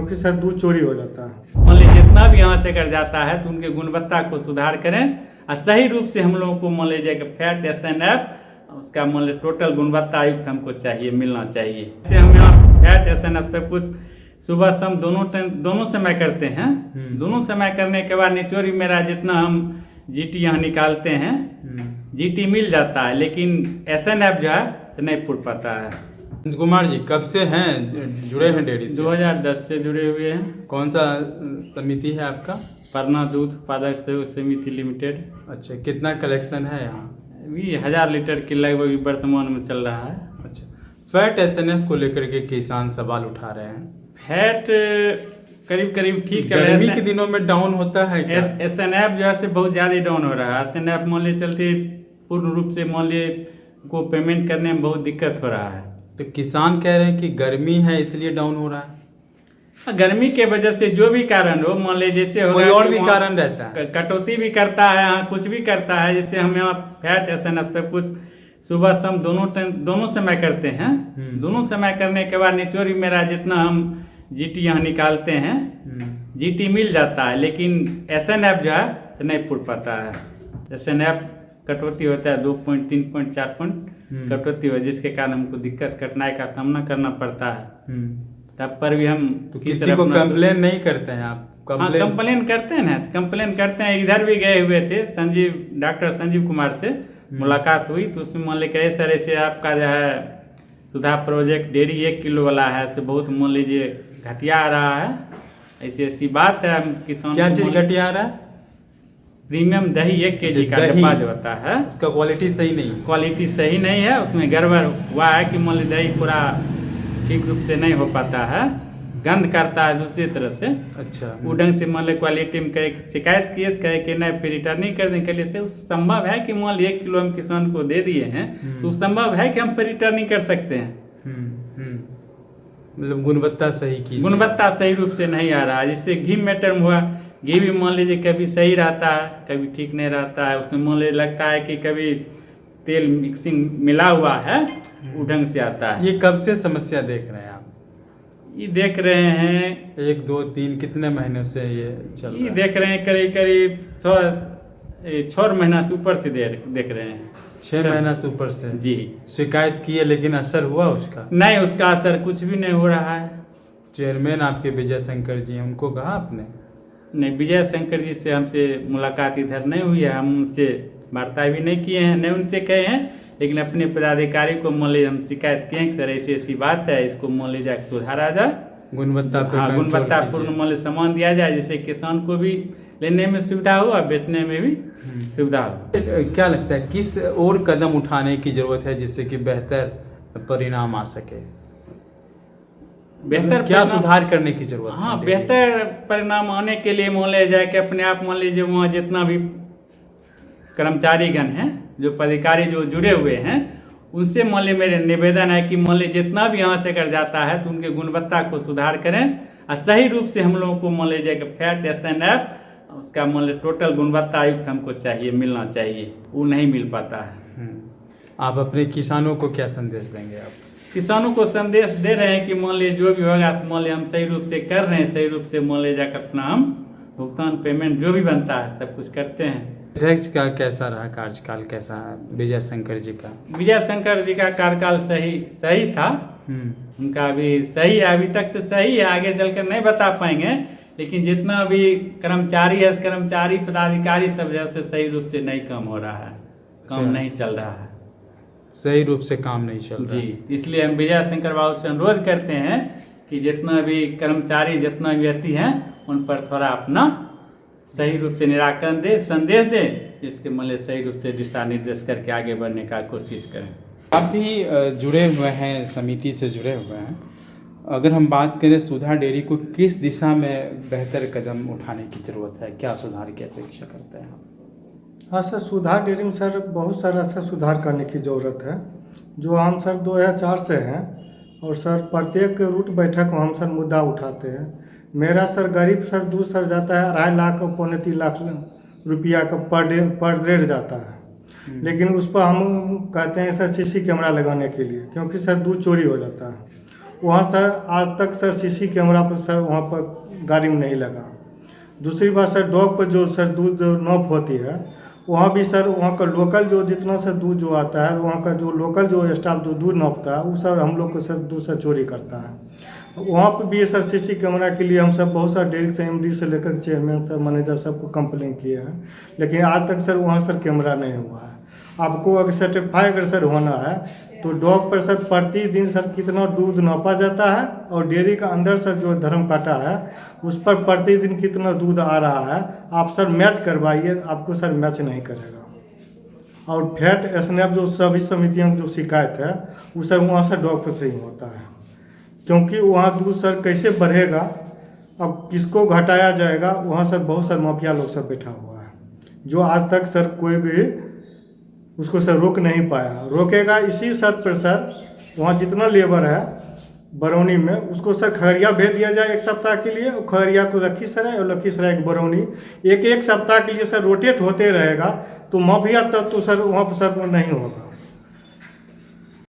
क्योंकि सर दूध चोरी हो जाता है। मान लीजिए जितना भी यहाँ से कर जाता है तो उनके गुणवत्ता को सुधार करें और सही रूप से हम लोगों को मान लीजिए कि फैट SNF उसका मान लीजिए टोटल गुणवत्ता युक्त हमको चाहिए, मिलना चाहिए। जैसे हम यहाँ फैट SNF सब कुछ सुबह शाम दोनों समय करते हैं। दोनों समय करने के बाद निचोरी मेरा जितना हम GT यहाँ निकालते हैं GT मिल जाता है, लेकिन SNF जो है नहीं पुर पाता है। कुमार जी कब से हैं जुड़े हैं डेयरी से? 2010 से जुड़े हुए हैं। कौन सा समिति है आपका? परना दूध उत्पादक सहयोग समिति लिमिटेड। अच्छा, कितना कलेक्शन है यहाँ? अभी 1000 लीटर के लगभग वर्तमान में चल रहा है। अच्छा, फैट SNF को लेकर के किसान सवाल उठा रहे हैं। फैट करीब करीब ठीक चल रहा है। गर्मी के दिनों में डाउन होता है क्या? SNF जो है से बहुत ज़्यादा डाउन हो रहा है। SNF मान लीजिए चलते पूर्ण रूप से मान लीजिए को पेमेंट करने में बहुत दिक्कत हो रहा है। तो किसान कह रहे हैं कि गर्मी है इसलिए डाउन हो रहा है। गर्मी के वजह से जो भी कारण हो, मान लीजिए जैसे कोई और भी कारण रहता है, कटौती भी करता है, कुछ भी करता है। जैसे हम यहाँ फैट SNF सब कुछ सुबह शाम दोनों समय करते हैं। दोनों समय करने के बाद निचोरी मेरा जितना हम GT यहाँ निकालते हैं GT मिल जाता है, लेकिन SNF जो है नहीं पुर पाता है। SNF कटौती होता है 2 पॉइंट 3 पॉइंट 4 पॉइंट कटौती हो, जिसके कारण हमको दिक्कत कठिनाई का सामना करना पड़ता है। तब पर भी हम तो किसी को कंप्लेन नहीं करते हैं आप? कंप्लेन करते हैं ना, कंप्लेन करते हैं। इधर भी गए हुए थे, डॉक्टर संजीव कुमार से मुलाकात हुई तो उसमें मान लीजिए इस तरह से आपका जो है सुधा प्रोजेक्ट डेयरी 1 किलो वाला है तो बहुत मान लीजिए घटिया आ रहा है। ऐसी बात है। हम किसान क्या चीज घटिया आ रहा है? प्रीमियम दही 1 kg का डब्बा जो होता है उसका क्वालिटी सही नहीं, क्वालिटी सही नहीं है। उसमें गड़बड़ हुआ है कि मान लीजिए दही पूरा ठीक रूप से नहीं हो पाता है, गंध करता है दूसरी तरह से। अच्छा, वो ढंग से मान लीजिए क्वालिटी में कहे शिकायत किए, कहे कि नहीं फिर रिटर्निंग कर देने के लिए से संभव है कि मान लीजिए 1 किलो हम किसान को दे दिए हैं तो संभव है कि हम फिर रिटर्निंग कर सकते हैं। मतलब गुणवत्ता सही की, गुणवत्ता सही रूप से नहीं आ रहा है। जिससे घी मैटर हुआ, घी भी मान लीजिए कभी सही रहता है कभी ठीक नहीं रहता है। उसमें मान लीजिए लगता है कि कभी तेल मिक्सिंग मिला हुआ है, वो ढंग से आता है। ये कब से समस्या देख रहे हैं आप? ये देख रहे हैं 1 2 3 कितने महीनों से ये चल रहा ये है? देख रहे हैं करीब 6 महीना से ऊपर से देख रहे हैं। 6 महीना से ऊपर से जी। शिकायत की है लेकिन असर हुआ उसका? नहीं, उसका असर कुछ भी नहीं हो रहा है। चेयरमैन आपके विजय शंकर जी हैं, उनको कहा आपने? नहीं, विजय शंकर जी से हमसे मुलाकात इधर नहीं हुई है। हम उनसे वार्ता भी नहीं किए हैं, नहीं उनसे कहे हैं, लेकिन अपने पदाधिकारी को मान लीजिए हम शिकायत किए हैं कि सर ऐसी बात है, इसको मान लीजिए सुधारा जाए, गुणवत्तापूर्ण मान लीजिए सामान दिया जाए, जिससे किसान को भी लेने में सुविधा हो और बेचने में भी सुविधा हो। क्या लगता है किस और कदम उठाने की जरूरत है जिससे कि बेहतर परिणाम आ सके? बेहतर क्या सुधार करने की जरूरत है? हाँ, बेहतर परिणाम आने के लिए मान लिया जाए कि अपने आप मान लीजिए वहाँ जितना भी कर्मचारीगण हैं, जो पदाधिकारी जो जुड़े हुए हैं, उनसे मान लीजिए मेरे निवेदन है कि मान लीजिए जितना भी यहाँ से कर जाता है तो उनके गुणवत्ता को सुधार करें और सही रूप से हम लोगों को मान लीजिए कि फैट SNF उसका मान लीजिए टोटल गुणवत्ता युक्त हमको चाहिए, मिलना चाहिए, वो नहीं मिल पाता है। आप अपने किसानों को क्या संदेश देंगे? आप किसानों को संदेश दे रहे हैं कि मान लीजिए जो भी होगा मान लीजिए हम सही रूप से कर रहे हैं, सही रूप से मान लीजिए जाकर अपना हम भुगतान पेमेंट जो भी बनता है सब कुछ करते हैं। अध्यक्ष का कैसा रहा कार्यकाल, कैसा विजय शंकर जी का? विजय शंकर जी का कार्यकाल सही था। उनका भी सही है, अभी तक तो सही है, आगे चलकर नहीं बता पाएंगे, लेकिन जितना भी कर्मचारी है, कर्मचारी पदाधिकारी सब जैसे सही रूप से नहीं काम हो रहा है, काम नहीं चल रहा है, सही रूप से काम नहीं चल रहा जी। इसलिए हम विजय शंकर बाबू से अनुरोध करते हैं कि जितना भी कर्मचारी जितना भी व्यक्ति हैं उन पर थोड़ा अपना सही रूप से निराकरण दे, संदेश दे, इसके मतलब सही रूप से दिशा निर्देश करके आगे बढ़ने का कोशिश करें। आप भी जुड़े हुए हैं, समिति से जुड़े हुए हैं। अगर हम बात करें सुधा डेयरी को किस दिशा में बेहतर कदम उठाने की जरूरत है, क्या सुधार की अपेक्षा करते हैं? हाँ सर, सुधा डेयरी में सर बहुत सारा सर सुधार करने की ज़रूरत है। जो हम सर 2004 से हैं और सर प्रत्येक रूट बैठक में हम सर मुद्दा उठाते हैं। मेरा सर गरीब सर दूध सर जाता है 2.5 लाख और 3.25 लाख रुपया का पर रेट जाता है, लेकिन उस पर हम कहते हैं सर CC कैमरा लगाने के लिए, क्योंकि सर दूध चोरी हो जाता है। वहाँ सर आज तक सर सीसी कैमरा पर सर वहाँ पर गाड़ी में नहीं लगा। दूसरी बात सर डॉग पर जो सर दूध नॉप होती है वहाँ भी सर वहाँ का लोकल जो जितना सर दूध जो आता है वहाँ का जो लोकल जो स्टाफ जो दूध नॉपता है वो सर हम लोग को सर दूध सर चोरी करता है। वहाँ पर भी सर सीसी कैमरा के लिए हम सब बहुत सारे डेयरी से MD से लेकर चेयरमैन सर मैनेजर सबको कंप्लेन किए हैं, लेकिन आज तक सर वहाँ सर कैमरा नहीं हुआ है। आपको अगर सर्टिफाई अगर सर होना है तो डॉग पर सर प्रतिदिन सर कितना दूध नापा जाता है और डेयरी का अंदर सर जो धर्म काटा है उस पर प्रतिदिन कितना दूध आ रहा है आप सर मैच करवाइए, आपको सर मैच नहीं करेगा। और फैट स्नैप जो सभी समितियों की जो शिकायत है वो सर वहाँ से डॉग पर से ही होता है, क्योंकि वहाँ दूध सर कैसे बढ़ेगा, अब किसको घटाया जाएगा, वहाँ सर बहुत सारे माफिया लोग सब बैठा हुआ है जो आज तक सर कोई भी उसको सर रोक नहीं पाया। रोकेगा इसी शर्त पर सर वहाँ जितना लेबर है बरौनी में उसको सर खगड़िया भेज दिया जाए 1 सप्ताह के लिए, और खगड़िया को लखीसराय और लखीसराय को बरौनी एक सप्ताह के लिए सर रोटेट होते रहेगा तो माफिया तब तो सर वहाँ पर सर नहीं होगा।